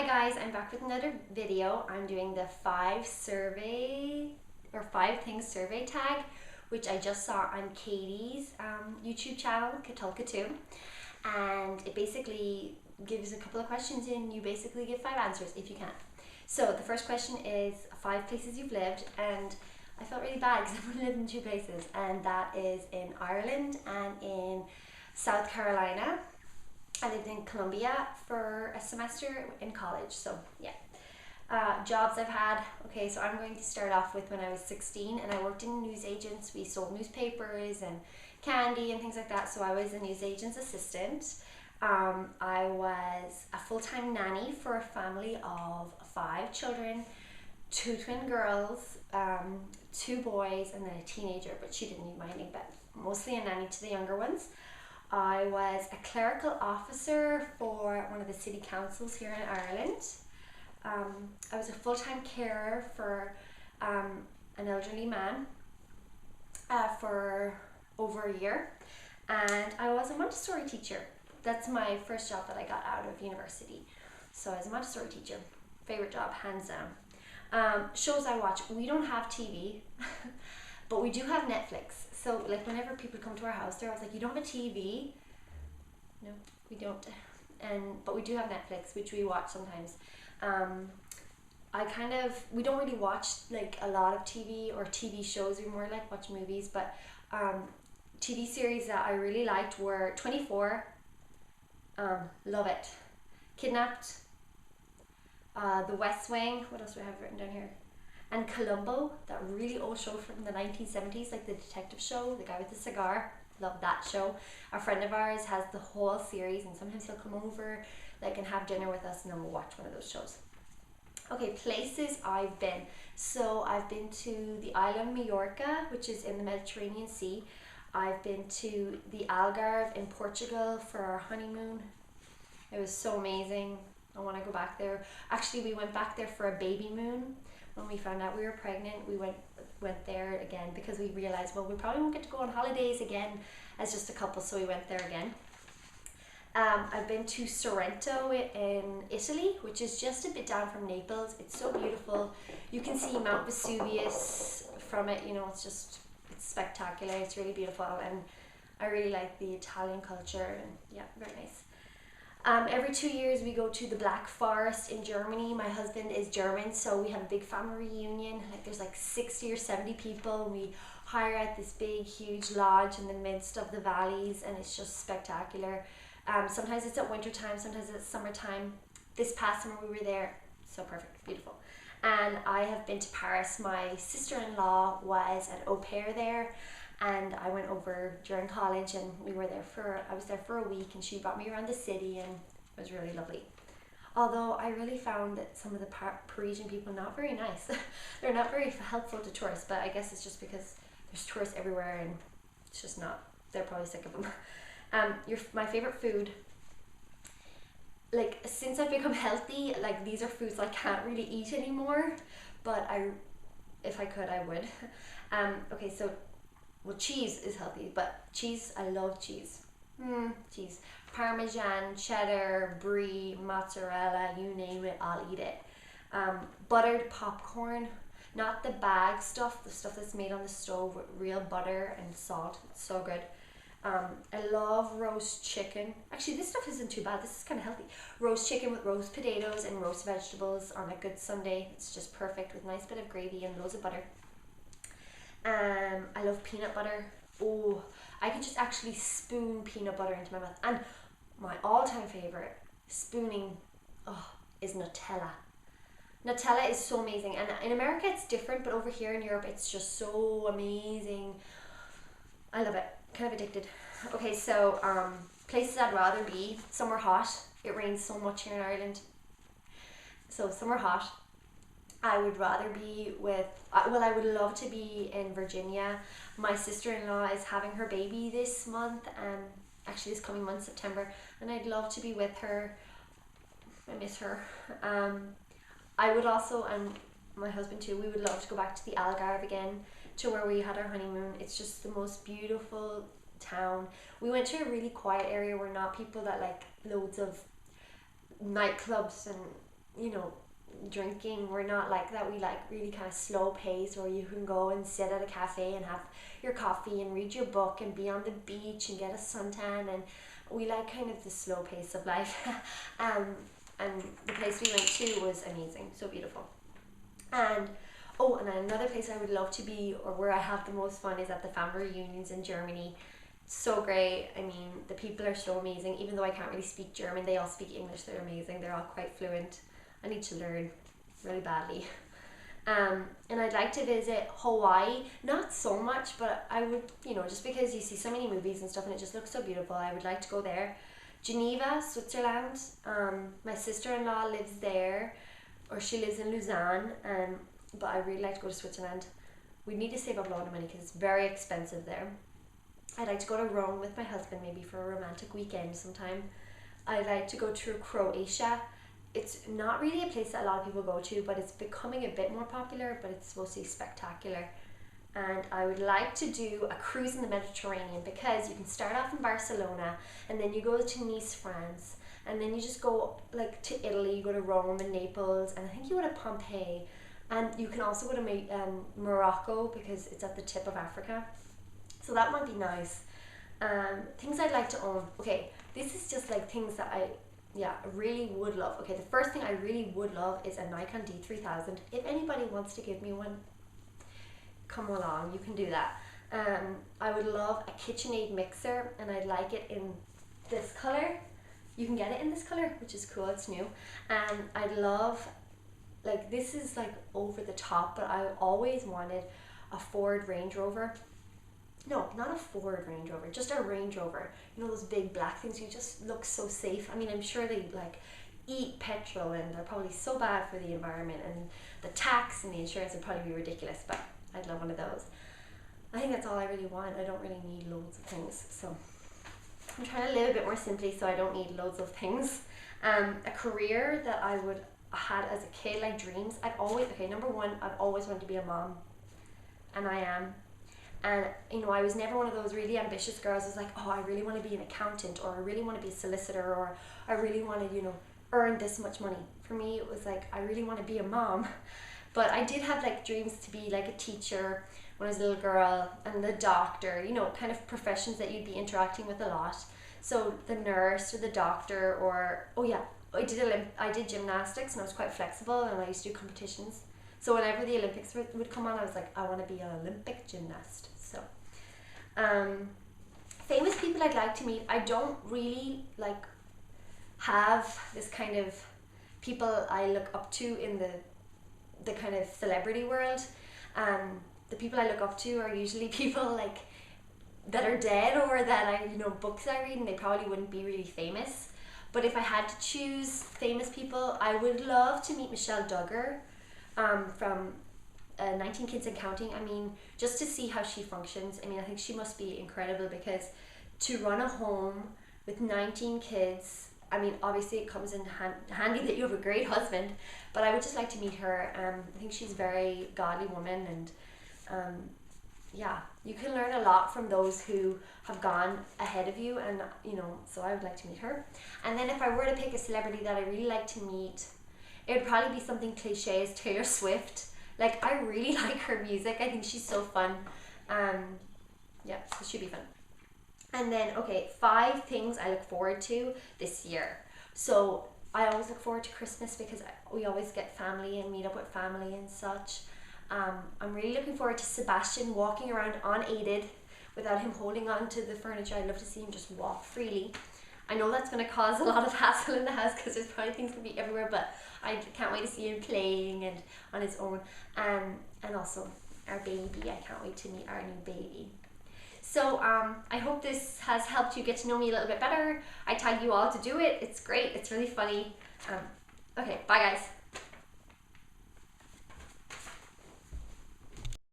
Hi guys, I'm back with another video. I'm doing the 5 things survey tag, which I just saw on Katie's YouTube channel, Katulka2, and it basically gives a couple of questions and you basically give 5 answers if you can. So the first question is 5 places you've lived, and I felt really bad because I've only lived in 2 places, and that is in Ireland and in South Carolina. I lived in Colombia for a semester in college, so yeah. Jobs I've had. Okay, so I'm going to start off with when I was 16 and I worked in newsagents. We sold newspapers and candy and things like that, so I was a newsagent's assistant. I was a full-time nanny for a family of 5 children, 2 twin girls, 2 boys, and then a teenager, but she didn't need minding, but mostly a nanny to the younger ones. I was a clerical officer for one of the city councils here in Ireland. I was a full-time carer for an elderly man for over a year, and I was a Montessori teacher. That's my first job that I got out of university. So I was a Montessori teacher. Favorite job, hands down. Shows I watch. We don't have TV, but we do have Netflix. So like whenever people come to our house, they're always like, "You don't have a TV?" No, we don't. But we do have Netflix, which we watch sometimes. We don't really watch like a lot of TV or TV shows. We more like watch movies. But TV series that I really liked were 24. Love it. Kidnapped. The West Wing. What else do I have written down here? And Columbo, that really old show from the 1970s, like the detective show, the guy with the cigar. Love that show. A friend of ours has the whole series, and sometimes he'll come over like and have dinner with us, and then we'll watch one of those shows. Okay, places I've been. So I've been to the island of Majorca, which is in the Mediterranean Sea. I've been to the Algarve in Portugal for our honeymoon. It was so amazing. I want to go back there. Actually, we went back there for a baby moon. When we found out we were pregnant, we went there again because we realized, well, we probably won't get to go on holidays again as just a couple, so we went there again. I've been to Sorrento in Italy, which is just a bit down from Naples. It's so beautiful. You can see Mount Vesuvius from it. You know, it's spectacular. It's really beautiful, and I really like the Italian culture, and yeah, very nice. Every 2 years we go to the Black Forest in Germany. My husband is German, so we have a big family reunion. Like there's like 60 or 70 people. We hire out this big, huge lodge in the midst of the valleys, and it's just spectacular. Sometimes it's at winter time, sometimes it's summertime. This past summer we were there, so perfect, beautiful. And I have been to Paris. My sister-in-law was an au pair there, and I went over during college, and I was there for a week, and she brought me around the city, and it was really lovely. Although I really found that some of the Parisian people not very nice. They're not very helpful to tourists, but I guess it's just because there's tourists everywhere, and it's just not, they're probably sick of them. My favorite food, like since I've become healthy, like these are foods I can't really eat anymore, but if I could, I would. Okay, so, well, cheese is healthy, but cheese, I love cheese. Cheese. Parmesan, cheddar, brie, mozzarella, you name it, I'll eat it. Buttered popcorn, not the bag stuff, the stuff that's made on the stove with real butter and salt. It's so good. I love roast chicken. Actually, this stuff isn't too bad. This is kind of healthy. Roast chicken with roast potatoes and roast vegetables on a good Sunday. It's just perfect with a nice bit of gravy and loads of butter. I love peanut butter. Oh, I could just actually spoon peanut butter into my mouth. And my all-time favorite spooning is Nutella. Nutella is so amazing, and in America it's different, but over here in Europe it's just so amazing. I love it. Kind of addicted. Okay, so places I'd rather be. Somewhere hot. It rains so much here in Ireland. So somewhere hot. I would rather be with, I would love to be in Virginia. My sister-in-law is having her baby this month, actually this coming month, September, and I'd love to be with her. I miss her. I would also, and my husband too, we would love to go back to the Algarve again, to where we had our honeymoon. It's just the most beautiful town. We went to a really quiet area where not people that like loads of nightclubs and you know, drinking. We're not like that. We like really kind of slow pace where you can go and sit at a cafe and have your coffee and read your book and be on the beach and get a suntan, and we like kind of the slow pace of life. And the place we went to was amazing, so beautiful. And oh, and another place I would love to be, or where I have the most fun, is at the family reunions in Germany. So great. I mean, the people are so amazing. Even though I can't really speak German, they all speak English. They're amazing. They're all quite fluent. I need to learn really badly. And I'd like to visit Hawaii. Not so much, but I would, you know, just because you see so many movies and stuff and it just looks so beautiful, I would like to go there. Geneva, Switzerland. My sister-in-law lives there, or she lives in Lausanne. But I really like to go to Switzerland. We need to save up a lot of money because it's very expensive there. I'd like to go to Rome with my husband, maybe for a romantic weekend sometime. I'd like to go to Croatia. It's not really a place that a lot of people go to, but it's becoming a bit more popular, but it's supposed to be spectacular. And I would like to do a cruise in the Mediterranean, because you can start off in Barcelona and then you go to Nice, France, and then you just go like to Italy, you go to Rome and Naples, and I think you go to Pompeii, and you can also go to Morocco because it's at the tip of Africa. So that might be nice. Things I'd like to own. Okay, this is just like things that I really would love. Okay, the first thing I really would love is a Nikon D3000. If anybody wants to give me one, come along, you can do that. I would love a KitchenAid mixer, and I'd like it in this color. You can get it in this color, which is cool, it's new. And I'd love, like, this is like over the top, but I always wanted a Ford Range Rover. No, not a Ford Range Rover, just a Range Rover. You know, those big black things, you just look so safe. I mean, I'm sure they like eat petrol and they're probably so bad for the environment, and the tax and the insurance would probably be ridiculous, but I'd love one of those. I think that's all I really want. I don't really need loads of things, so I'm trying to live a bit more simply so I don't need loads of things. A career that I would had as a kid, like dreams. Number one, I've always wanted to be a mom, and I am. And, you know, I was never one of those really ambitious girls who's like, oh, I really want to be an accountant, or I really want to be a solicitor, or I really want to, you know, earn this much money. For me, it was like, I really want to be a mom. But I did have like dreams to be like a teacher when I was a little girl, and the doctor, you know, kind of professions that you'd be interacting with a lot. So the nurse or the doctor, or, oh yeah, I did gymnastics, and I was quite flexible, and I used to do competitions. So whenever the Olympics would come on, I was like, I want to be an Olympic gymnast. So, famous people I'd like to meet. I don't really like have this kind of people I look up to in the kind of celebrity world. The people I look up to are usually people like that are dead, or that I, you know, books I read, and they probably wouldn't be really famous. But if I had to choose famous people, I would love to meet Michelle Duggar, from 19 Kids and Counting. I mean, just to see how she functions. I mean, I think she must be incredible, because to run a home with 19 kids, I mean, obviously it comes in handy that you have a great husband, but I would just like to meet her. I think she's a very godly woman, and yeah, you can learn a lot from those who have gone ahead of you, and, you know, so I would like to meet her. And then if I were to pick a celebrity that I really like to meet, it would probably be something cliche as Taylor Swift. Like, I really like her music. I think she's so fun. Yeah, so it should be fun. And then, okay, 5 things I look forward to this year. So I always look forward to Christmas, because we always get family and meet up with family and such. I'm really looking forward to Sebastian walking around unaided without him holding on to the furniture. I'd love to see him just walk freely. I know that's going to cause a lot of hassle in the house, because there's probably things going to be everywhere, but I can't wait to see him playing and on his own. And also our baby. I can't wait to meet our new baby. So I hope this has helped you get to know me a little bit better. I tag you all to do it. It's great. It's really funny. Okay, bye guys.